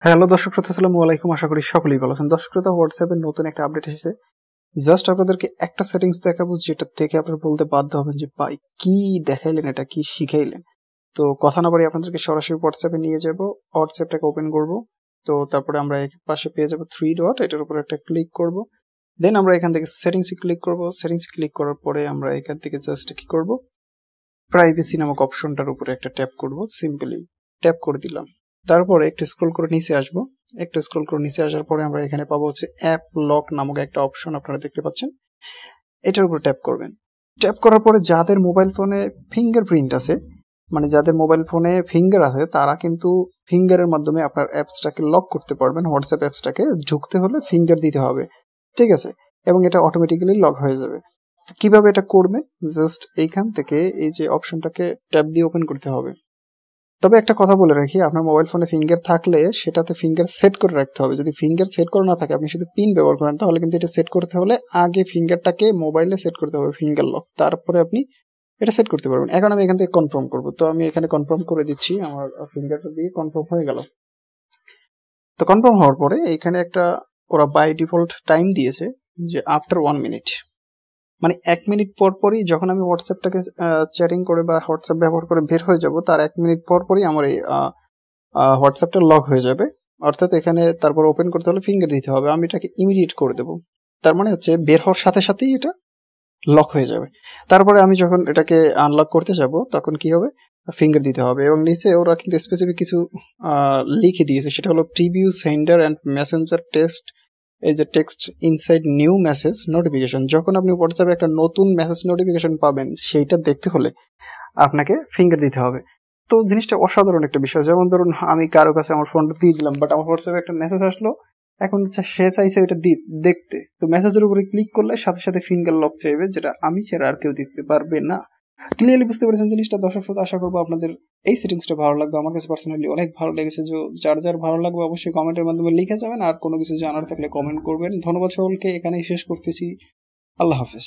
Hello দর্শক শ্রোতা, আসসালামু আলাইকুম। আশা করি সকলেই ভালো আছেন। দর্শক শ্রোতা, হোয়াটসঅ্যাপের নতুন একটা আপডেট এসেছে। জাস্ট আপনাদেরকে একটা সেটিংস দেখাবো, যেটা থেকে আপনারা বলতে বাধ্য হবেন যে ভাই কি দেখাইলেন, এটা কি শিখাইলেন। তো কথা না বাড়িয়ে আপনাদেরকে সরাসরি হোয়াটসঅ্যাপে নিয়ে যাব। হোয়াটসঅ্যাপটাকে ওপেন করব। তো তারপরে আমরা এক পাশে পেয়ে যাব থ্রি ডট, এটার উপর একটা ক্লিক করব। দেন আমরা এখান থেকে সেটিংসে ক্লিক করব। সেটিংসে ক্লিক করার পরে আমরা এখান থেকে জাস্ট কি করব, প্রাইভেসি নামক অপশনটার উপরে একটা ট্যাপ করব। সিম্পলি ট্যাপ করে দিলাম। তারপরে একটু স্ক্রল করে নিচে আসবো। একটু স্ক্রল করে নিচে আসার পরে আমরা এখানে পাবো হচ্ছে অ্যাপ লক নামক একটা অপশন, আপনারা দেখতে পাচ্ছেন। এটার উপর ট্যাপ করবেন। ট্যাপ করার পরে যাদের মোবাইল ফোনে ফিঙ্গারপ্রিন্ট আছে, মানে যাদের মোবাইল ফোনে ফিঙ্গার আছে, তারা কিন্তু ফিঙ্গারের মাধ্যমে আপনার অ্যাপসটাকে লক করতে পারবেন। হোয়াটসঅ্যাপ অ্যাপসটাকে ঢুকতে হলে ফিঙ্গার দিতে হবে, ঠিক আছে? এবং এটা অটোমেটিক্যালি লক হয়ে যাবে। তো কিভাবে এটা করবেন, জাস্ট এইখান থেকে এই যে অপশনটাকে ট্যাপ দিয়ে ওপেন করতে হবে। তবে একটা কথা বলে রাখি, আপনার মোবাইল ফোনে ফিঙ্গার থাকলে সেটাতে ফিঙ্গার সেট করে রাখতে হবে। যদি ফিঙ্গার সেট করা না থাকে, আপনি শুধু পিন ব্যবহার করেন, তাহলে কিন্তু এটা সেট করতে হলে আগে ফিঙ্গারটাকে মোবাইলে সেট করতে হবে, ফিঙ্গার লক, তারপরে আপনি এটা সেট করতে পারবেন। এখন আমি এখান থেকে কনফার্ম করব। তো আমি এখানে কনফার্ম করে দিচ্ছি, আমার ফিঙ্গারটা দিয়ে কনফার্ম হয়ে গেল। তো কনফার্ম হওয়ার পরে এখানে একটা ওরা বাই ডিফল্ট টাইম দিয়েছে যে আফটার 1 মিনিট, মানে 1 মিনিট পর পরই যখন আমি হোয়াটসঅ্যাপটাকে চ্যাটিং করে বা হোয়াটসঅ্যাপ ব্যবহার করে বের হয়ে যাব, তার 1 মিনিট পর পরই আমার এই হোয়াটসঅ্যাপটা লক হয়ে যাবে। অর্থাৎ এখানে তারপর ওপেন করতে হলে ফিঙ্গার দিতে হবে। আমি এটাকে ইমিডিয়েট করে দেবো। তার মানে হচ্ছে বের হওয়ার সাথে সাথেই এটা লক হয়ে যাবে। তারপরে আমি যখন এটাকে আনলক করতে যাব, তখন কি হবে, ফিঙ্গার দিতে হবে। এবং নিচে ওরা কিন্তু স্পেসিফিক কিছু লিখে দিয়েছে, সেটা হলো preview sender and Messenger text, এই যে text inside new message notification. যখন আপনি হোয়াটসঅ্যাপে একটা নতুন মেসেজ নোটিফিকেশন পাবেন, সেইটা দেখতে হলে আপনাকে ফিঙ্গার দিতে হবে। তো জিনিসটা অসাধারণ একটা বিষয়। যেমন ধরুন, আমি কারো কাছে আমার ফোনটা দিয়ে দিলাম, বাট আমার হোয়াটসঅ্যাপে একটা মেসেজ আসলো, এখন সে চাইছে এটা দেখতে। তো মেসেজের উপরে ক্লিক করলে সাথে সাথে ফিঙ্গার লক চাইবে, যেটা আমি ছাড়া আর কেউ দিতে পারবে না। ক্লিয়ারলি বুঝতে পেরেছেন জিনিসটা দর্শক শ্রোতা? আশা করবো আপনাদের এই সেটিংসটা ভালো লাগবে। আমার কাছে পার্সোনালি অনেক ভালো লেগেছে। যে যার যার ভালো লাগবে অবশ্যই কমেন্টের মাধ্যমে লিখে যাবেন, আর কোনো কিছু জানার থাকলে কমেন্ট করবেন। ধন্যবাদ সকলকে, এখানেই শেষ করতেছি। আল্লাহ হাফেজ।